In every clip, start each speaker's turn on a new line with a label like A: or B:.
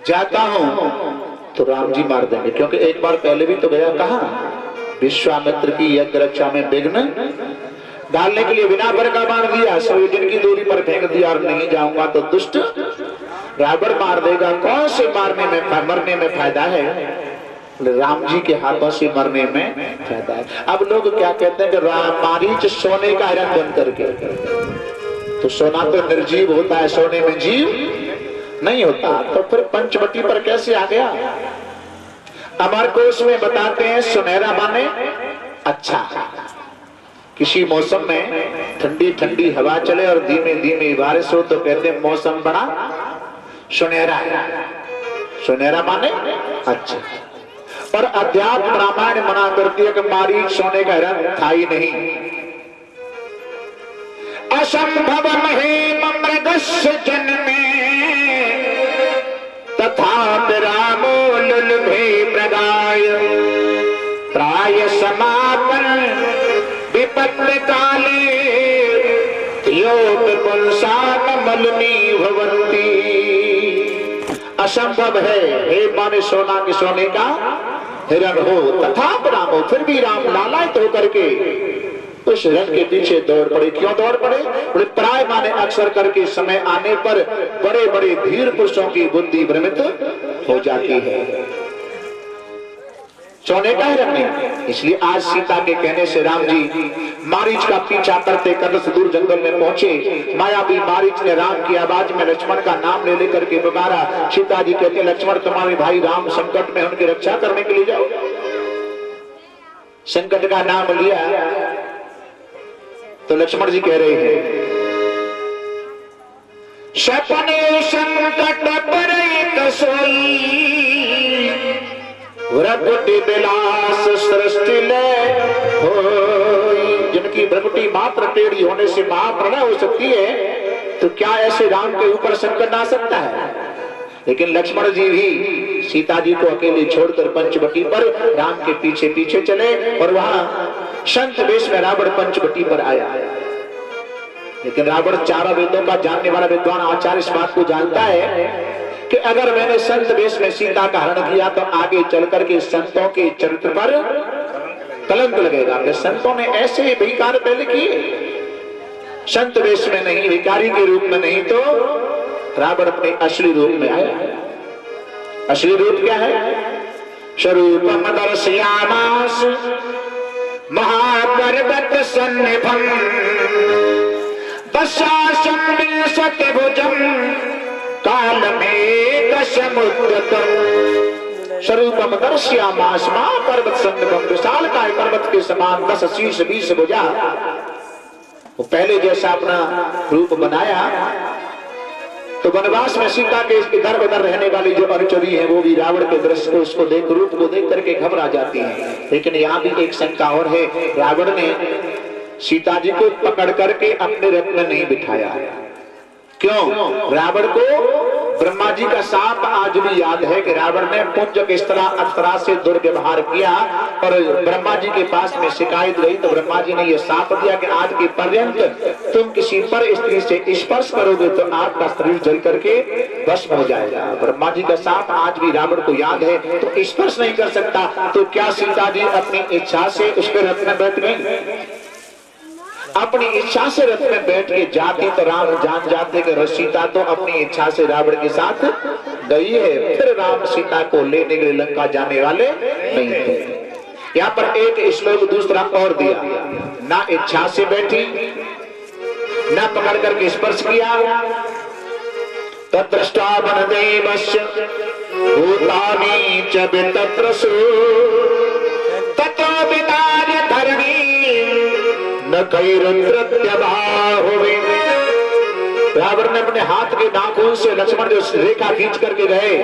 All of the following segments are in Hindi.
A: जाता हूं तो राम जी मार देंगे, क्योंकि एक बार पहले भी तो गया, कहा विश्वामित्र की यज्ञ रक्षा में विघ्न डालने के लिए बिना पर का बाण दिया, 100 योजन की दूरी पर फेंक दिया, और नहीं जाऊंगा तो दुष्ट रावण मार देगा। कौन से मरने में फायदा है? राम जी के हाथों से मरने में फायदा है। अब लोग क्या कहते हैं कि मारीच सोने का हिरण बन करके, तो सोना तो निर्जीव होता है, सोने में जीव नहीं होता, तो फिर पंचवटी पर कैसे आ गया? अमरकोश में बताते हैं सुनहरा माने अच्छा। किसी मौसम में ठंडी ठंडी हवा चले और धीमे धीमे बारिश हो तो कहते हैं मौसम बड़ा सुनहरा है। सुनहरा माने अच्छा। और अध्यात्म रामायण मना करती है कि मारीच सोने का हिरण था ही नहीं। असंभव महेम मृगस्य जन्मे तथा रामो लुलभे मृगाय प्राय समापन विपत्ति काले मलनी भवंती। असंभव है हे माने सोना के सोने का हिरण हो, तथा राम हो, फिर भी राम लालायित होकर के उस हिरण के पीछे दौड़ पड़े। क्यों दौड़ पड़े? बोले प्राय माने अक्सर करके समय आने पर बड़े बड़े धीर पुरुषों की बुद्धि भ्रमित हो जाती है, सोने का हिरण नहीं। इसलिए आज सीता के कहने से राम जी मारीच का पीछा करते करते सुदूर जंगल में पहुंचे। मायावी मारीच ने राम की आवाज में लक्ष्मण का नाम ले लेकर के पुकारा। सीता जी कहते लक्ष्मण तुम्हारे भाई राम संकट में, उनकी रक्षा करने के लिए जाओ। संकट का नाम लिया तो लक्ष्मण जी कह रहे हैं सपने संकट पर भ्रकुटी विलास सृष्टि ले होई। जिनकी भ्रकुटी मात्र टेढ़ी होने से महाप्रलय हो सकती है, तो क्या ऐसे राम के ऊपर संकट आ सकता है? लेकिन लक्ष्मण जी भी सीता जी को अकेले छोड़कर पंचवटी पर राम के पीछे पीछे चले, और वहां संत वेश में रावण पंचवटी पर आया। लेकिन रावण चारों वेदों का जानने वाला विद्वान आचार्य इस बात को जानता है कि अगर मैंने संत वेश में सीता का हरण किया तो आगे चल करके संतों के चरित्र पर कलंक लगेगा। कि संतों ने ऐसे भी कार्य पहले किए, संत वेश में नहीं, भिखारी के रूप में नहीं, तो रावण अपने असली रूप में आया। असली रूप क्या है? स्वरूपम दर्शयामास महापर्वत सन्निभम दशाशं विंशतिभुजं काल में समुद्रतम। स्वरूपम दर्शयामास महापर्वत सन्निभम, विशाल काय पर्वत के समान 10 शीर्ष 20 भुजा। वो पहले जैसा अपना रूप बनाया, तो वनवास में सीता के इधर उधर रहने वाली जो अनुचरी है वो भी रावण के दृश्य को, उसको देख, रूप को देख करके घबरा जाती हैं। लेकिन यहाँ भी एक शंका और है, रावण ने सीता जी को पकड़ करके अपने रथ में नहीं बिठाया। क्यों? रावण को ब्रह्मा जी का शाप आज भी याद है कि रावण ने पुंज के अप्सरा से दुर्व्यवहार किया, और ब्रह्मा जी के पास में शिकायत गई तो ब्रह्मा जी ने यह शाप दिया कि आज के पर्यंत तुम किसी पर स्त्री से स्पर्श करोगे तो आपका शरीर जल करके भस्म हो जाएगा। ब्रह्मा जी का शाप आज भी रावण को याद है, तो स्पर्श नहीं कर सकता। तो क्या सीता जी अपनी इच्छा से उसके रथ में बैठ गई? अपनी इच्छा से रथ में बैठ के जाती तो राम जान जाते कि सीता तो अपनी इच्छा से रावण के साथ गई है, फिर राम सीता को लेने के लिए लंका जाने वाले नहीं थे। यहाँ पर एक श्लोक दूसरा और दिया, ना इच्छा से बैठी, ना पकड़ करके स्पर्श किया। तद्रष्टा वनदेवस्य भूतानि च वितत्रसु ततो विदार्य धरणी न कैरुद्रत्यबाहुवे। रावण ने अपने हाथ के नाखून से लक्ष्मण जो रेखा खींच करके गए,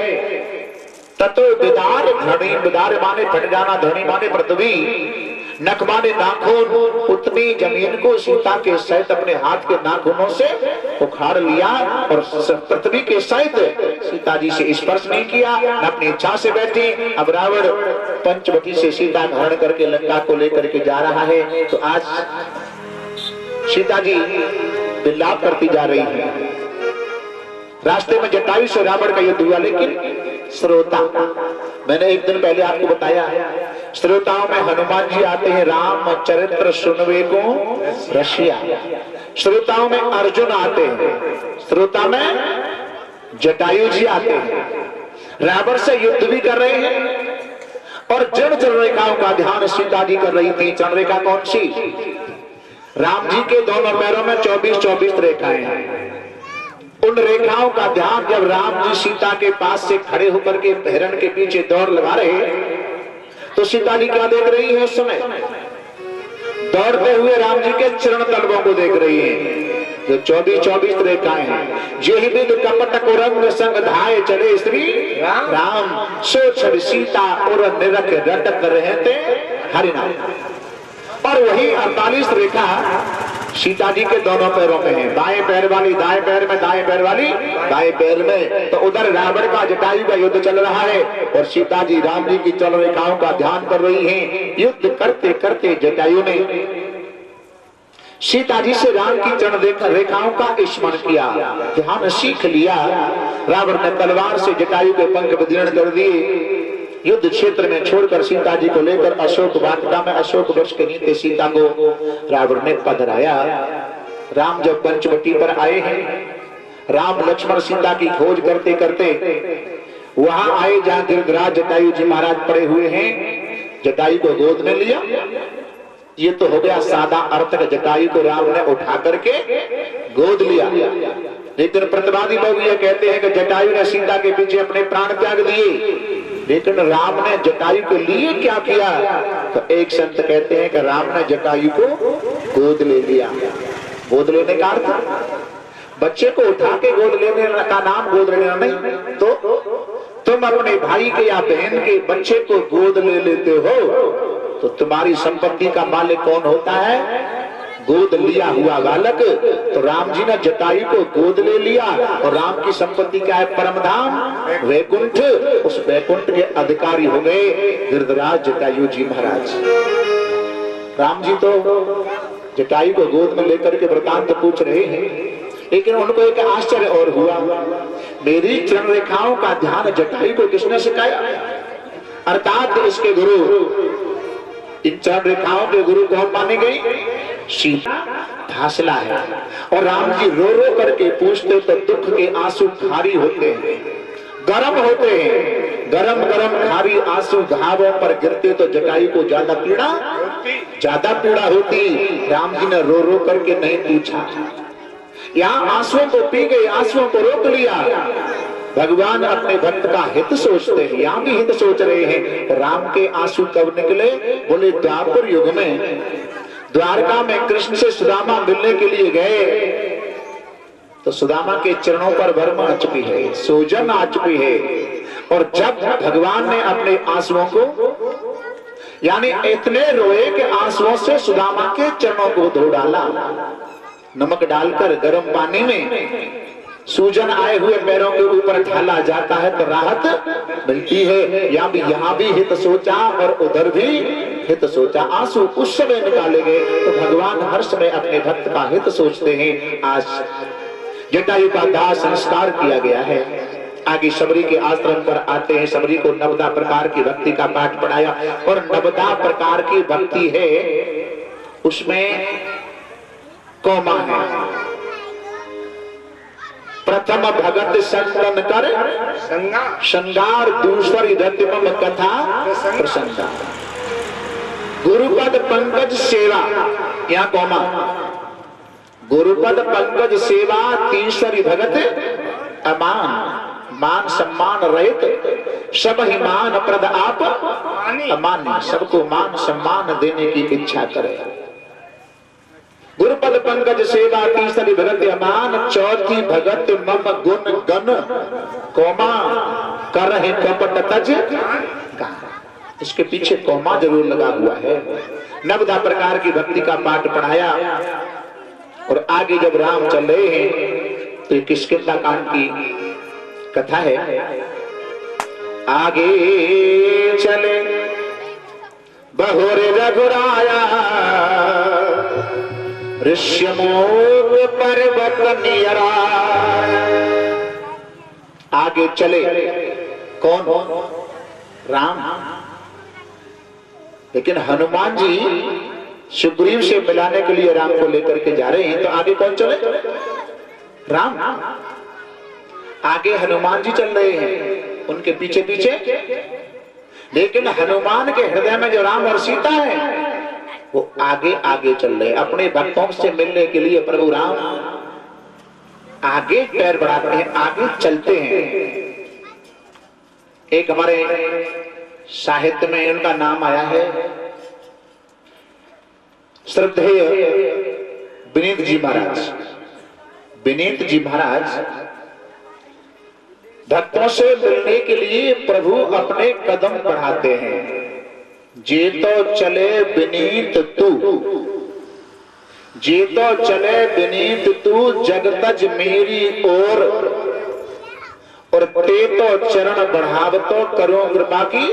A: ततो विदार धरणी, विदार माने फट जाना, धरणी माने पृथ्वी, नख माने नाखून, उतनी जमीन को सीता के सहित अपने हाथ के नाखूनों से उखाड़ लिया और पृथ्वी के सहित सीता जी से स्पर्श नहीं किया, न अपनी इच्छा से बैठी। अब रावण पंचवटी से सीता का हरण करके लंका को लेकर के जा रहा है। तो आज सीता जी विलाप करती जा रही है। रास्ते में जटायु से रावण का युद्ध हुआ, लेकिन श्रोता। मैंने एक दिन पहले आपको बताया, श्रोताओं में हनुमान जी आते हैं, राम चरित्र सुनवे को रसिया। श्रोताओं में अर्जुन आते हैं, श्रोता में जटायु जी आते हैं। रावण से युद्ध भी कर रहे हैं और जड़ चंद्रिकाओं का ध्यान सीता जी कर रही थी। चंद्रिका कौन सी? राम जी के दोनों पैरों में 24-24 रेखाएं हैं। उन रेखाओं का ध्यान जब राम जी सीता के पास से खड़े होकर के हिरण के पीछे दौड़ लगा रहे, तो सीता जी क्या देख रही है? उस समय दौड़ते हुए राम जी के चरण तलवों को देख रही है, जो 24-24 रेखाएं हैं। यही विद कपट कुरंग संग धाये चले श्री राम, सो छवि सीता और निरख रटक रहते हरिनाम। और वही 48 रेखा सीता जी के दोनों पैरों में है। बाएं पैर वाली दाएं पैर में, दाएं पैर वाली बाएं पैर में। तो उधर रावण का जटायु का युद्ध चल रहा है और सीता जी राम जी की चल रेखाओं का ध्यान कर रही हैं। युद्ध करते करते जटायु ने सीता जी से राम की चरण रेखाओं का स्मरण किया, ध्यान सीख लिया। रावण ने तलवार से जटायु के पंख विदीर्ण कर दिए। युद्ध क्षेत्र में छोड़कर सीता जी को लेकर अशोक वाटिका में अशोक वृक्ष के नीचे सीता को रावण ने पधराया। राम जब पंचवटी पर आए हैं, राम लक्ष्मण सीता की खोज करते करते वहां आए जहां गिरिराज जटायु जी महाराज पड़े हुए हैं। जटायु को गोद में लिया। ये तो हो गया सादा अर्थ। जटायु को राम ने उठा करके गोद लिया। लेकिन प्रतिवादी लोग ये कहते हैं कि जटायु ने सीता के पीछे अपने प्राण त्याग दिए, लेकिन राम ने जटायु के लिए क्या किया? तो एक संत कहते हैं कि राम ने जटायु को गोद ले लिया। गोद लेने का अर्थ बच्चे को उठा के गोद लेने का नाम गोद लेना नहीं। तो तुम अपने भाई के या बहन के बच्चे को गोद ले लेते हो तो तुम्हारी संपत्ति का मालिक कौन होता है? गोद लिया हुआ बालक। तो राम जी ने जटायु को गोद ले लिया और राम की संपत्ति क्या है? परमधाम वैकुंठ। उस वैकुंठ के अधिकारी हो गए गिरिराज जटायु जी महाराज। राम जी तो जटायु को गोद में लेकर के वृतांत पूछ रहे हैं, लेकिन उनको एक आश्चर्य और हुआ। मेरी चरण रेखाओं का ध्यान जटायु को किसने सिखाया? अर्थात इसके गुरु, इन चरण रेखाओं के गुरु कौन माने गई? सीता फासला है। और राम जी रो रो करके पूछते तो दुख के आंसू खारी होते हैं, गरम होते हैं। गरम गरम खारी आंसू घावों पर गिरते तो जटायु को ज्यादा पीड़ा होती। राम जी ने रो रो करके नहीं पूछा, यहाँ आंसुओं को पी गए, आंसुओं को रोक लिया। भगवान अपने भक्त का हित सोचते हैं, यहाँ भी हित सोच रहे हैं। राम के आंसू कब निकले? बोले द्वापर युग में द्वारका में कृष्ण से सुदामा मिलने के लिए गए तो सुदामा के चरणों पर वर्मा आ चुकी है, सोजन आ चुकी है। और जब भगवान ने अपने आंसुओं को, यानी इतने रोए कि आंसुओं से सुदामा के चरणों को धो डाला। नमक डालकर गर्म पानी में सूजन आए हुए पैरों के ऊपर ढाला जाता है तो राहत मिलती है। यहाँ भी हित सोचा और उधर भी हित सोचा। आंसू उस समय निकाले गए तो भगवान हर समय अपने भक्त का हित सोचते हैं। आज जटायु का दाह संस्कार किया गया है। आगे शबरी के आश्रम पर आते हैं। शबरी को 9 प्रकार की भक्ति का पाठ पढ़ाया और 9 प्रकार की भक्ति है, उसमें कौमा है। प्रथम भगत संतन कर श्रृंगार, दूसरी रतिमम कथा प्रसंगा। गुरुपद पंकज सेवा, यहाँ कौमा। गुरुपद पंकज सेवा, तीसरी भगत अमान। मान सम्मान रहित सब ही मान प्रद आप अमान्य, सबको मान सम्मान देने की इच्छा करे। गुरुपद पंकज सेवा, तीसरी भगत अमान, चौथी भगत मम गुण गण कौमा करहि कपट तज। इसके पीछे कौमा जरूर लगा हुआ है। 9 प्रकार की भक्ति का पाठ पढ़ाया और आगे जब राम चल रहे हैं तो किष्किंधा कांड की कथा है। आगे चले बहुरे रघुराया, ऋष्यमोग पर्वत नियरा। आगे चले कौन? राम। लेकिन हनुमान जी सुग्रीव से मिलाने के लिए राम को लेकर के जा रहे हैं, तो आगे कौन चले? राम। आगे हनुमान जी चल रहे हैं, उनके पीछे पीछे। लेकिन हनुमान के हृदय में जो राम और सीता है वो आगे आगे चल रहे हैं। अपने भक्तों से मिलने के लिए प्रभु राम आगे पैर बढ़ाते हैं, आगे चलते हैं। एक हमारे साहित्य में उनका नाम आया है, श्रद्धेय विनीत जी महाराज। विनीत जी महाराज भक्तों से मिलने के लिए प्रभु अपने कदम बढ़ाते हैं। जे तो चले विनीत तू, जे तो चले विनीत तू, जगतज मेरी ओर, और ते तो चरण बढ़ाव तो करो कृपा की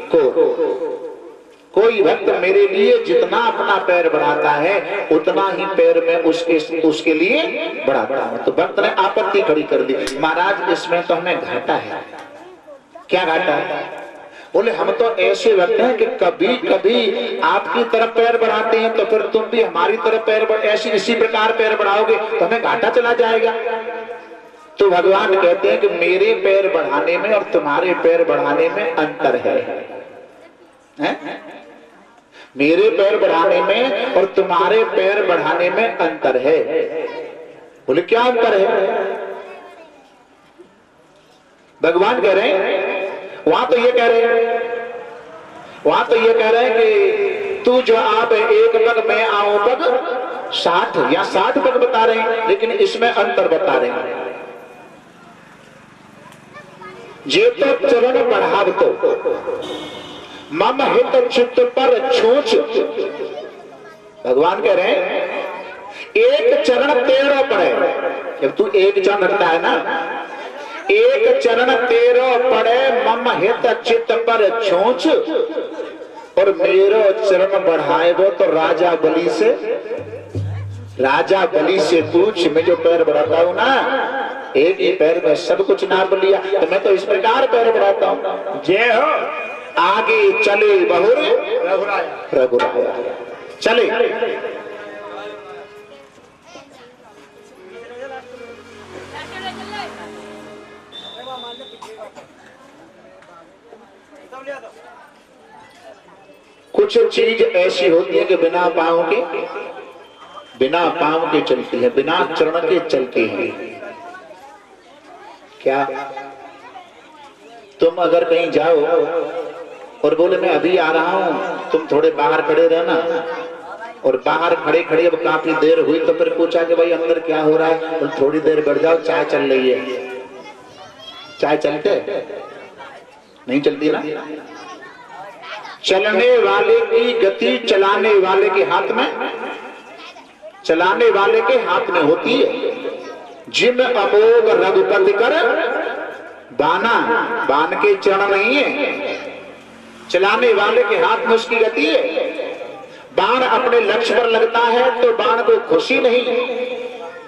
A: को। कोई भक्त मेरे लिए जितना अपना पैर बढ़ाता है उतना ही पैर में उसके लिए बढ़ाता हूं। तो भक्त ने आपत्ति खड़ी कर दी, महाराज इसमें तो हमें घाटा है। क्या घाटा है? बोले हम तो ऐसे भक्त हैं कि कभी कभी आपकी तरफ पैर बढ़ाते हैं तो फिर तुम भी हमारी तरफ पैर ऐसी इसी प्रकार पैर बढ़ाओगे तो हमें घाटा चला जाएगा। तो भगवान कहते हैं कि मेरे पैर बढ़ाने में और तुम्हारे पैर बढ़ाने में अंतर है? मेरे पैर बढ़ाने में और तुम्हारे पैर बढ़ाने में अंतर है। बोले क्या अंतर है? भगवान कह रहे हैं, वहां तो ये कह रहे हैं, वहां तो ये कह रहे हैं कि तू जो आप एक पग में आओ पग 60 या 60 पग बता रहे हैं, लेकिन इसमें अंतर बता रहे हैं। जे तो चरण बढ़ाव तो मम हित चित्त पर छूछ। भगवान कह रहे हैं एक चरण तेरो पड़े, जब तू एक चरण रखता है ना, एक चरण तेरो पड़े मम हित चित्त पर छूछ, और मेरो चरण बढ़ाए वो तो राजा बलि से पूछ। मैं जो पैर बढ़ाता हूं ना, एक ही पैर में सब कुछ नाप लिया, तो मैं तो इस प्रकार पैर बढ़ाता हूं। जय हो। आगे चले बहुर रघुराया, चले। कुछ चीज ऐसी होती है कि बिना पांव के चलती है, बिना चरण के चलती है। क्या तुम अगर कहीं जाओ और बोले मैं अभी आ रहा हूं, तुम थोड़े बाहर खड़े रहना, और बाहर खड़े खड़े अब काफी देर हुई तो फिर पूछा कि भाई अंदर क्या हो रहा है, तो थोड़ी देर बढ़ जाओ, चाय चल रही है। चाय चलते नहीं चलती ना। चलने वाले की गति चलाने वाले के हाथ में, चलाने वाले के हाथ में होती है। जिम अमोघ रघुपति कर बाना, बान के चरण नहीं है, चलाने वाले के हाथ में उसकी गति है। बाण अपने लक्ष्य पर लगता है तो बाण को खुशी नहीं,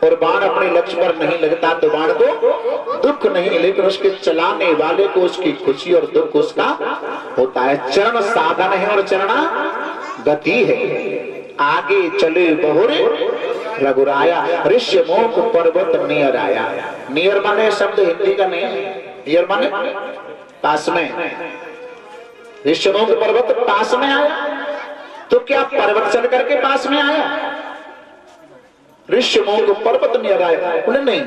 A: और बाण अपने लक्ष्य पर नहीं लगता तो बाण को दुख नहीं, लेकिन उसके चलाने वाले को उसकी खुशी और दुख उसका होता है। चरण साधन है और चरणा गति है। आगे चले बहुरे रघुराया, ऋष्यमुख पर्वत नियर आया। नियर माने शब्द हिंदी का नहीं है, नियर माने पास में। ऋष्यमुख पर्वत पास में आया, तो क्या पर्वत चल करके पास में आया? ऋष्यमुख पर्वत नियर आया। बोले नहीं,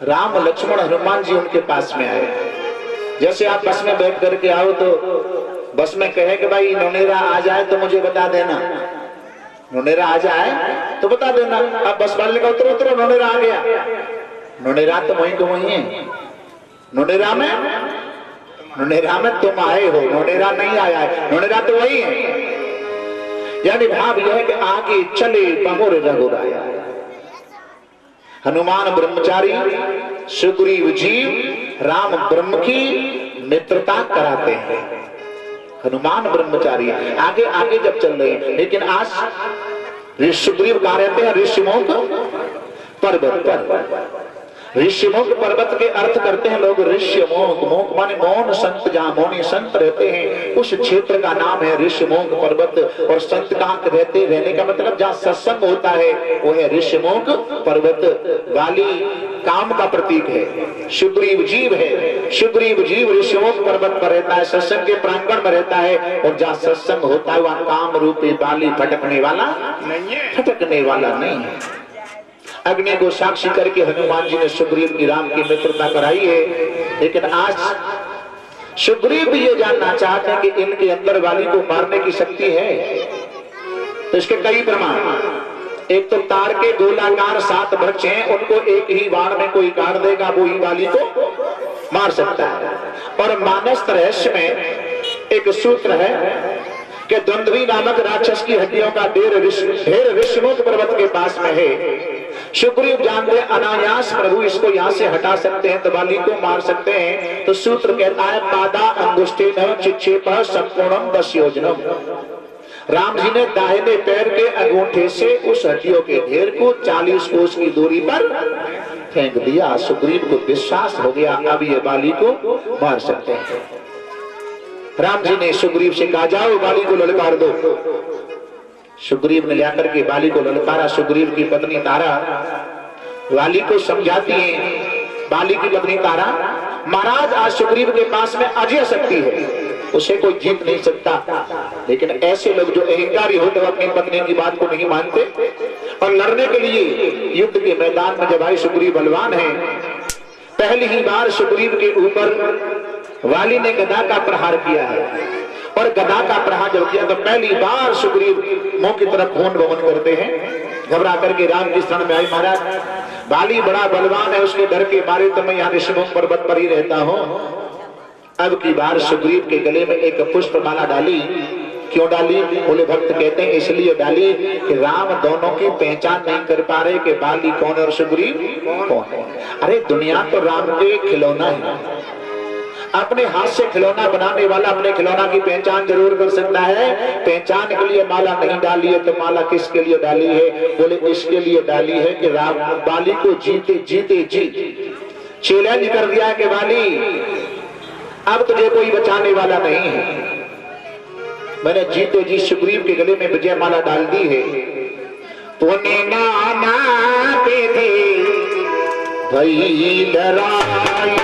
A: राम लक्ष्मण हनुमान जी उनके पास में आए। जैसे आप बस में बैठ करके आओ तो बस में कहे कि भाई नोनेरा आ जाए तो मुझे बता देना, नोनेरा आ जाए तो बता देना। अब बस वाले का उतरो उतरो, नोनेरा आ गया। नोनेरा तो वहीं को वहीं है। नोनेरा में तुम आए हो, नोनेरा नहीं आया है, नोनेरा तो वही है। यानी भाव यह है कि आगे चले बहुर रघुराया। हनुमान ब्रह्मचारी, सुग्रीव जीव, राम ब्रह्म की मित्रता कराते हैं। हनुमान ब्रह्मचारी आगे आगे जब चल रहे हैं, लेकिन आज सुग्रीव कहा रहते हैं ऋष्यमुख पर्वत पर। ऋष्यमुख पर्वत के अर्थ करते हैं लोग ऋष्यमुख। मुख माने मौन संत, जहाँ मौनी संत रहते हैं उस क्षेत्र का नाम है ऋष्यमुख पर्वत। और संत कहाँ रहने का मतलब जहाँ सत्संग होता है वो है ऋष्यमुख पर्वत। वाली काम का प्रतीक है, सुग्रीव जीव है। सुग्रीव जीव ऋष्यमुख पर्वत पर रहता है, सत्संग के प्रांगण में रहता है। और जहाँ सत्संग होता है वहाँ काम रूपी वाली भटकने वाला नहीं है, भटकने वाला नहीं है। अग्नि को साक्षी करके हनुमान जी ने सुग्रीव की राम की मित्रता कराई है। लेकिन आज सुग्रीव भी ये जानना चाहते हैं कि इनके अंदर वाली को मारने की शक्ति है। तो इसके कई प्रमाण। एक तो तार के गोलाकार 7 वृक्ष हैं, उनको एक ही बाण में कोई काट देगा वो ही वाली को मार सकता है। और मानस रहस्य में एक सूत्र है कि द्वंद्वी नामक राक्षस की हड्डियों का ढेर ऋष्यमुख पर्वत के पास में है। सुग्रीव जानते अनायास प्रभु इसको यहाँ से हटा सकते हैं तो वाली को मार सकते हैं। तो सूत्र कहता है पादा अंगुष्ठेन चिक्षेपः संपूर्णम 10 योजनम। राम जी ने दाहिने पैर के अंगूठे से उस हड्डियों के ढेर को 40 कोस की दूरी पर फेंक दिया। सुग्रीव को विश्वास हो गया अब ये वाली को मार सकते हैं। राम जी ने सुग्रीव से कहा जाओ वाली को ललकार दो। सुग्रीव ने जाकर के वाली को ललकारा। सुग्रीव की पत्नी तारा वाली को समझाती है। वाली की पत्नी तारा, महाराज आज सुग्रीव के पास में अजय शक्ति है, उसे कोई जीत नहीं सकता। लेकिन ऐसे लोग जो अहंकारी होते हैं अपनी पत्नी की बात को नहीं मानते और लड़ने के लिए युद्ध के मैदान में जब आई सुग्रीव बलवान है। पहली ही बार सुग्रीव के ऊपर वाली ने गदा का प्रहार किया है। और गदा का प्रहार जब किया तो पहली बार सुग्रीव मुंह की तरफ खून बमन करते हैं। घबरा करके राम की शरण में आई, महाराज वाली बड़ा बलवान है, उसके डर के मारे तो मैं यहाँ ऋषिमुख पर्वत पर ही रहता हूँ। अब की बार सुग्रीव के गले में एक पुष्प माला डाली। क्यों डाली? बोले भक्त कहते हैं इसलिए डाली कि राम दोनों की पहचान नहीं कर पा रहे कि वाली कौन और सुग्रीव कौन है। अरे दुनिया तो राम के खिलौना है, अपने हाथ से खिलौना बनाने वाला अपने खिलौना की पहचान जरूर कर सकता है। पहचान के लिए माला नहीं डाली है तो माला किसके लिए डाली है? बोले इसके लिए डाली है कि राम वाली को जीते जीते जी चैलेंज कर दिया कि वाली अब तुझे कोई बचाने वाला नहीं है। मैंने जीते जी सुग्रीव के गले में विजय माला डाल दी है। पुण्य नाना बेधे भई लड़ाई,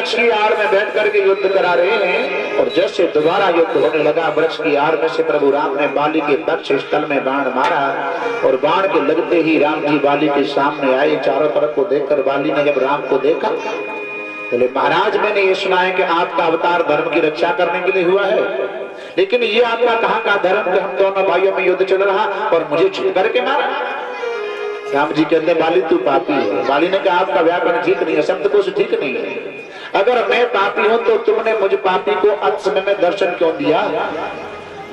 A: की आड़ में बैठ करके युद्ध करा रहे हैं। और जैसे दोबारा युद्ध होने लगा वृक्ष की आड़ में से प्रभु राम ने बाली के वक्ष स्थल में बाण मारा। और बाण के लगते ही राम जी बाली के सामने आए। चारों तरफ को देखकर बाली ने जब राम को देखा बोले महाराज मैंने ये सुना है कि आपका अवतार धर्म की रक्षा करने के लिए हुआ है, लेकिन ये आपका कहाँ का धर्म कि हम दोनों भाइयों में युद्ध चल रहा और मुझे छुप करके मारा। राम जी कहते हैं बाली तू पापी है। बाली ने कहा आपका व्याकरण ठीक नहीं है, शब्दकोश ठीक नहीं है। अगर मैं पापी हूं तो तुमने मुझ पापी को अंत समय में दर्शन क्यों दिया?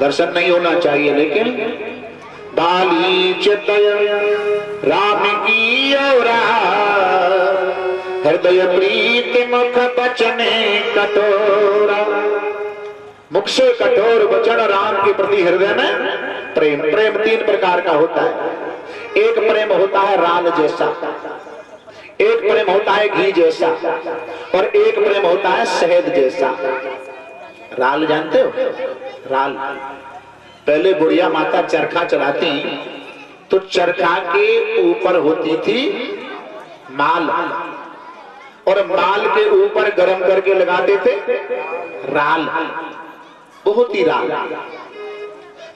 A: दर्शन नहीं होना चाहिए। लेकिन बाली चितय राम की ओरा, हृदय प्रीति मुख बचने कठोरा। मुख से कठोर वचन राम के प्रति हृदय में प्रेम। प्रेम 3 प्रकार का होता है। एक प्रेम होता है राल जैसा, एक प्रेम होता है घी जैसा, और एक प्रेम होता है शहद जैसा। राल जानते हो? राल पहले बुढ़िया माता चरखा चलाती तो चरखा के ऊपर होती थी माल, और माल के ऊपर गरम करके लगाते थे राल। बहुत ही राल।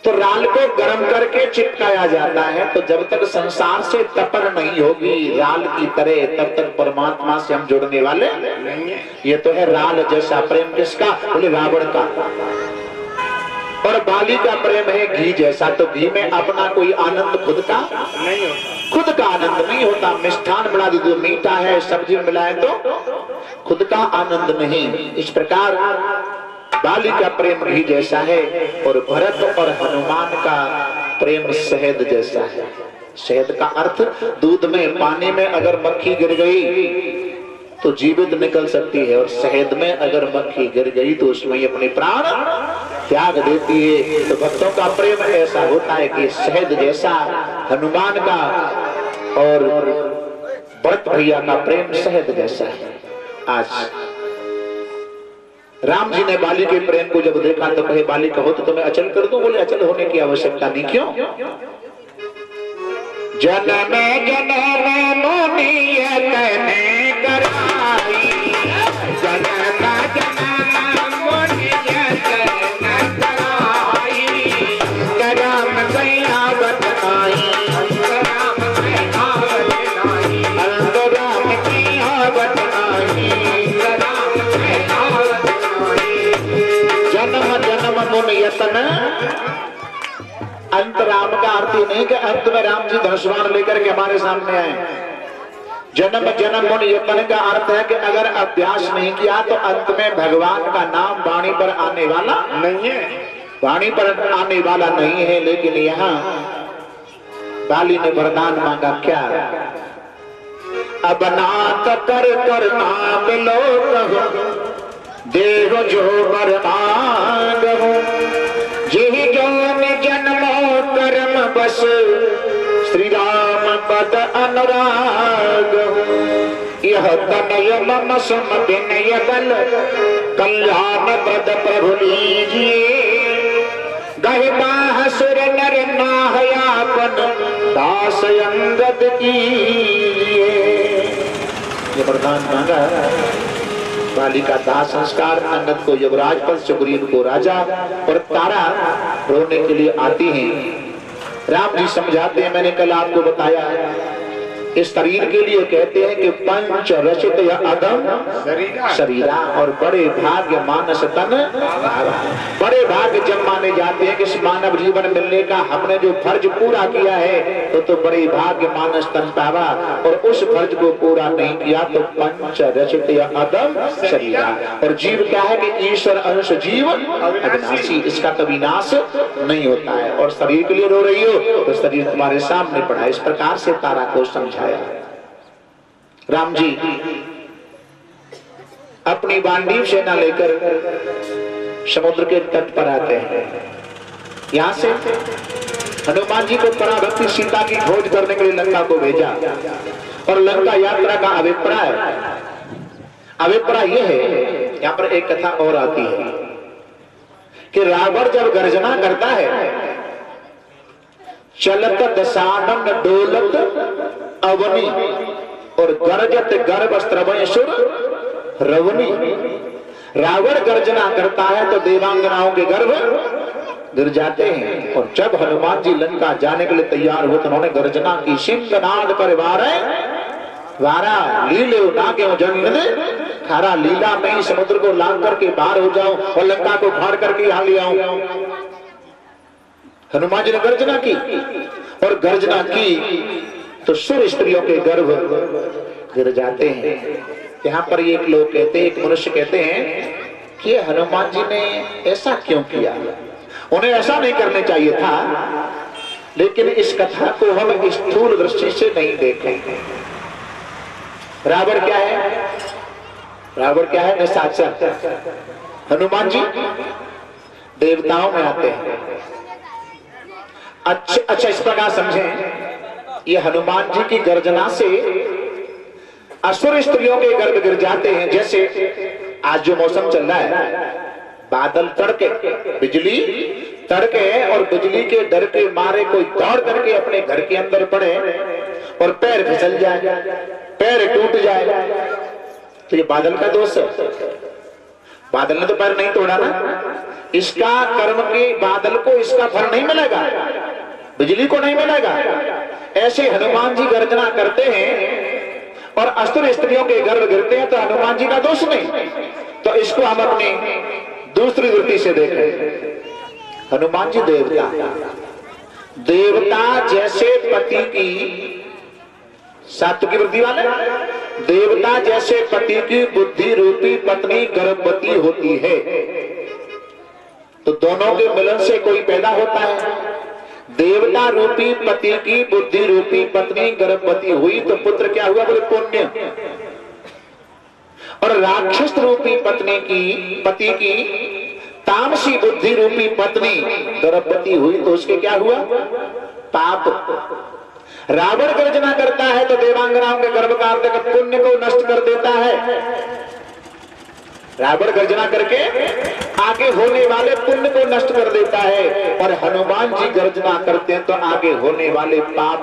A: तो राल को गरम करके चिपकाया जाता है। तो जब तक संसार से तपर नहीं होगी राल की तरह तब तक परमात्मा से हम जुड़ने वाले नहीं है। ये तो है राल जैसा प्रेम। किसका? बोले रावण का। और बाली का प्रेम है घी जैसा, तो घी में अपना कोई आनंद खुद का
B: नहीं होता,
A: खुद का आनंद नहीं होता। मिष्ठान बना दे तो मीठा है, सब्जी मिलाए तो खुद का आनंद नहीं। इस प्रकार बाली का प्रेम घी जैसा है और भरत और हनुमान का प्रेम शहद जैसा है। शहद का अर्थ दूध में पानी में अगर मक्खी गिर गई तो जीवित निकल सकती है, और शहद में अगर मक्खी गिर गई तो उसमें अपने प्राण त्याग देती है। तो भक्तों का प्रेम ऐसा होता है कि शहद जैसा हनुमान का और भरत भैया का प्रेम शहद जैसा है। आज राम जी ने बाली के प्रेम को जब देखा तो कहे बाली कहो तो मैं अचल कर दूं। बोले अचल होने की आवश्यकता नहीं। क्यों? जन्म जन्म मुनिय कहने कराई, जन्म जन्म मुनिय कहने कराई, करम सैया बतनाई, करम सैया बतनाई, अंतराम सैया बतनाई, करम सैया बतनाई। जन्म जन्म मुनियतन, अंत राम का अर्थ ही नहीं कि अंत में राम जी धनुष्वाण लेकर के हमारे सामने आए। जन्म जन्म मुनियतन का अर्थ है कि अगर अभ्यास नहीं किया तो अंत में भगवान का नाम वाणी पर आने वाला
B: नहीं है,
A: वाणी पर आने वाला नहीं है। लेकिन यहाँ बाली ने वरदान मांगा क्या? अब नाथ कर कर नाम लो कहो, देव जो वर मांगो, जिहि जोन जन्मो कर्म बस, श्री राम पद अनुराग। यह तनय मम सम विनय बल, कल्याण प्रद प्रभु लीजिए, गहि बाह सुर नर नाहयापन, दास अंगद कीजिए। ये वरदान मांगा। बाली का दाह संस्कार, अंगद को युवराज पद, सुग्रीव को राजा, और तारा रोने के लिए आती हैं। राम जी समझाते हैं, मैंने कल आपको बताया इस शरीर के लिए कहते हैं कि पंच रचित या अदम शरीरा, और बड़े भाग्य मानस तन भावा। बड़े भाग्य जब माने जाते हैं कि इस मानव जीवन मिलने का हमने जो फर्ज पूरा किया है तो बड़े भाग्य मानस तन भावा, और उस फर्ज को पूरा नहीं किया तो पंच रचित या अदम शरीरा। और जीव क्या है कि ईश्वर अंश जीव अविनाशी, इसका कभी नाश नहीं होता है। और शरीर के लिए रो रही हो तो शरीर तुम्हारे सामने पड़ा। इस प्रकार से तारा को समझाया। राम जी अपनी गांडीव सेना लेकर समुद्र के तट पर आते हैं। यहां से हनुमान जी को पराभक्ति सीता की खोज करने के लिए लंका को भेजा, और लंका यात्रा का अभिप्राय यह है, यहां पर एक कथा और आती है कि रावण जब गर्जना करता है, चलत दशानन डोलत अवनी, और गरजत गर्भ स्त्रवयसुर रवनी। रावण गर्जना करता है तो देवांगनाओं के गर्भ गिर जाते हैं। और जब हनुमान जी लंका जाने के लिए तैयार हुए तो उन्होंने गर्जना की, सिंहनाद पर वारा लीले नागे जन्म खारा, लीला में ही समुद्र को लांग करके बाहर हो जाऊं और लंका को फाड़ करके यहां ले आऊं। हनुमान जी ने गर्जना की, और गर्जना की तो सुर स्त्रियों के गर्भ गिर जाते हैं। यहाँ पर एक लोग कहते हैं, एक मनुष्य कहते हैं कि हनुमान जी ने ऐसा क्यों किया, उन्हें ऐसा नहीं करने चाहिए था। लेकिन इस कथा को हम स्थूल दृष्टि से नहीं देखेंगे। रावण क्या है? रावण क्या है? निशाचर। हनुमान जी देवताओं में आते हैं। अच्छा इस प्रकार समझें, ये हनुमान जी की गर्जना से असुर स्त्रियों के गर्भ गिर जाते हैं। जैसे आज जो मौसम चल रहा है, बादल तड़के, बिजली तड़के, और बिजली के डर के मारे कोई दौड़ करके अपने घर के अंदर पड़े और पैर फिसल जाए, पैर टूट जाए, तो ये बादल का दोष है। बादल ने तो पैर नहीं तोड़ा ना, इसका कर्म के बादल को इसका फल नहीं मिलेगा, बिजली को नहीं मिलेगा। ऐसे हनुमान जी गर्जना करते हैं और असुर स्त्रियों के गर्भ गिरते हैं तो हनुमान जी का दोष नहीं। तो इसको हम अपनी दूसरी दृष्टि से देखें। हनुमान जी देवता, देवता जैसे पति की सात्विक की वृद्धि वाले, देवता जैसे पति की बुद्धि रूपी पत्नी गर्भवती होती है, तो दोनों के मिलन से कोई पैदा होता है। देवता रूपी पति की बुद्धि रूपी पत्नी गर्भवती हुई तो पुत्र क्या हुआ? बोले पुण्य। और राक्षस रूपी पत्नी की पति की तामसी बुद्धि रूपी पत्नी गर्भवती हुई तो उसके क्या हुआ? पाप। रावण गर्जना करता है तो देवांगनाओं के गर्भ का पुण्य को नष्ट कर देता है। रावण गर्जना करके आगे होने वाले पुण्य को नष्ट कर देता है, और हनुमान जी गर्जना करते हैं तो आगे होने वाले पाप